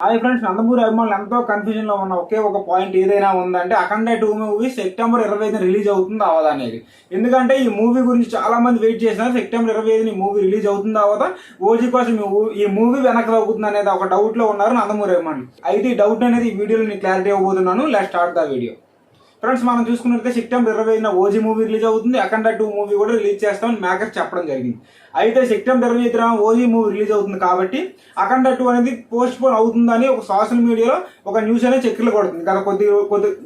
Hi friends, Nandamuri అభిమానులు ఎంతో confusion లో ఉన్న ఒకే ఒక పాయింట్ ఏదైనా ఉందంటే అఖండ 2 మూవీ సెప్టెంబర్ 25 రిలీజ్ అవుతుందా అవదా అనేది. ఎందుకంటే ఈ మూవీ గురించి చాలా మంది వెయిట్ చేసినారు. సెప్టెంబర్ 25 మూవీ రిలీజ్ అవుతుందా అవదా, ఓజీ కోసం ఈ మూవీ వెనక్కి అవుతుంది అనేది ఒక డౌట్ లో ఉన్నారు నందమూరి అభిమానులు. అయితే ఈ డౌట్ అనేది ఈ వీడియోలో నేను క్లారిటీ ఇవ్వబోతున్నాను. Let's start the video. Friends, మనం చూసుకున్నట్లయితే సెప్టెంబర్ 25 ఓజీ మూవీ రిలీజ్ అవుతుంది. అఖండ 2 మూవీ కూడా రిలీజ్ చేస్తామని మేకర్స్ చెప్పడం జరిగింది. అయితే సెప్టెంబర్ 25 ఓజీ మూవీ రిలీజ్ అవుతుంది కాబట్టి అఖండ 2 అనేది పోస్ట్ పోన్ అవుతుందని ఒక సోషల్ మీడియాలో ఒక న్యూస్ అనేది చక్కెర్లు కొడుతుంది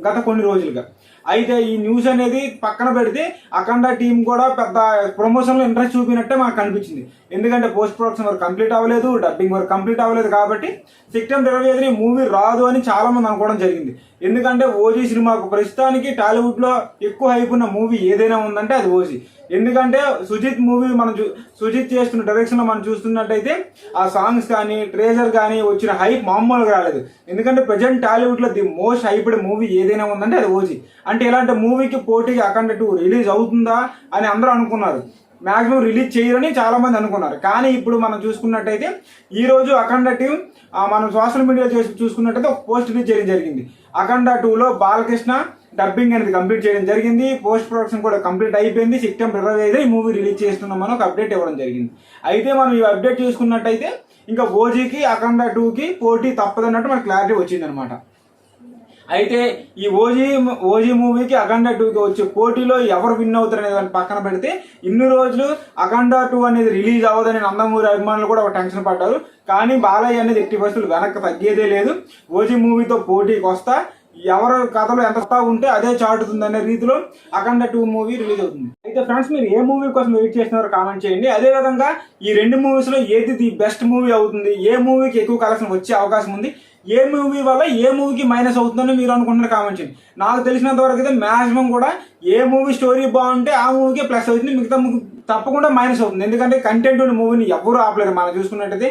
గత కొన్ని రోజులుగా. అయితే ఈ న్యూస్ అనేది పక్కన పెడితే అఖండ టీం కూడా పెద్ద ప్రమోషన్లో ఇంట్రెస్ట్ చూపినట్టే మాకు కనిపించింది. ఎందుకంటే పోస్ట్ ప్రొడక్షన్ వర్క్ కంప్లీట్ అవ్వలేదు, డబ్బింగ్ వర్క్ కంప్లీట్ అవ్వలేదు. కాబట్టి సెప్టెంబర్ 25 మూవీ రాదు అని చాలా మంది అనుకోవడం జరిగింది. ఎందుకంటే ఓజీ సినిమాకు ప్రస్తుతానికి టాలీవుడ్ లో ఎక్కువ హైప్ ఉన్న మూవీ ఏదైనా ఉందంటే అది ఓజీ. ఎందుకంటే సుజిత్ మూవీ సుజిత్ చేస్తున్న డైరెక్షన్ లో మనం చూస్తున్నట్టయితే ఆ సాంగ్స్ కానీ ట్రేజర్ కానీ వచ్చిన హైప్ మామూలుగా రాలేదు. ఎందుకంటే ప్రజెంట్ టాలీవుడ్ లో ది మోస్ట్ హైప్డ్ మూవీ ఏదైనా ఉందంటే అది ఓజీ. అంటే ఇలాంటి మూవీకి పోటీగా అఖండ 2 రిలీజ్ అవుతుందా అని అందరూ అనుకున్నారు. మాక్సిమం రిలీజ్ చేయరని చాలా మంది అనుకున్నారు. కానీ ఇప్పుడు మనం చూసుకున్నట్టయితే ఈ రోజు అఖండ టీం మనం సోషల్ మీడియా చూసుకున్నట్టయితే ఒక పోస్ట్ రిలీజ్ చేయడం జరిగింది. అఖండ 2లో బాలకృష్ణ డబ్బింగ్ అనేది కంప్లీట్ చేయడం జరిగింది. పోస్ట్ ప్రొడక్షన్ కూడా కంప్లీట్ అయిపోయింది. సెప్టెంబర్ 25 ఈ మూవీ రిలీజ్ చేస్తున్నామని ఒక అప్డేట్ ఇవ్వడం జరిగింది. అయితే మనం ఈ అప్డేట్ చూసుకున్నట్టయితే ఇంకా ఓజీకి అఖండ 2కి పోటీ తప్పదన్నట్టు మనకు క్లారిటీ వచ్చింది అనమాట. అయితే ఈ ఓజీ మూవీకి అఖండ 2కి వచ్చే పోటీలో ఎవరు విన్ అవుతారు అనేది దాన్ని పక్కన పెడితే ఇన్ని రోజులు అఖండ 2 అనేది రిలీజ్ అవ్వదని నందమూరి అభిమానులు కూడా ఒక టెన్షన్ పడ్డారు. కానీ బాలయ్య అనేది ఎట్టి పరిస్థితులు వెనక్కి తగ్గేదే లేదు. ఓజీ మూవీతో పోటీకి వస్తా ఎవరు కథలో ఎంత ఉంటే అదే చాటుతుంది అనే రీతిలో అఖండ 2 మూవీ రిలీజ్ అవుతుంది. అయితే ఫ్రెండ్స్, మీరు ఏ మూవీ కోసం వెయిట్ చేస్తున్నారో కామెంట్ చేయండి. అదే విధంగా ఈ రెండు మూవీస్ లో ఏది ది బెస్ట్ మూవీ అవుతుంది, ఏ మూవీకి ఎక్కువ కలెక్షన్ వచ్చే అవకాశం ఉంది, ఏ మూవీ వల్ల ఏ మూవీకి మైనస్ అవుతుందని మీరు అనుకుంటున్నారు కామెంట్ చేయండి. నాకు తెలిసినంత వరకు అయితే మాక్సిమం కూడా ఏ మూవీ స్టోరీ బాగుంటే ఆ మూవీకి ప్లస్ అవుతుంది, మిగతా మూవీ తప్పకుండా మైనస్ అవుతుంది. ఎందుకంటే కంటెంట్ ఉన్న మూవీని ఎవరు ఆపలేరు. మనం చూసుకున్నట్టయితే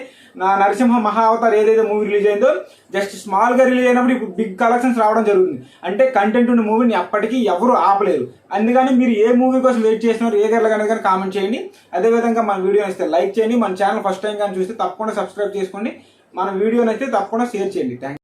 నరసింహ మహా అవతార్ ఏదైతే మూవీ రిలీజ్ అయిందో జస్ట్ స్మాల్ గా రిలీజ్ అయినప్పుడు ఇప్పుడు బిగ్ కలెక్షన్స్ రావడం జరుగుతుంది. అంటే కంటెంట్ ఉన్న మూవీని ఎప్పటికీ ఎవరు ఆపలేరు. అందుకని మీరు ఏ మూవీ కోసం వెయిట్ చేస్తున్నారు ఏ గర్ల కానీ కామెంట్ చేయండి. అదేవిధంగా మన వీడియో నచ్చితే లైక్ చేయండి. మన ఛానల్ ఫస్ట్ టైం కానీ చూస్తే తప్పకుండా సబ్స్క్రైబ్ చేసుకోండి. మన వీడియో నచ్చితే తప్పకుండా షేర్ చేయండి. Thank you.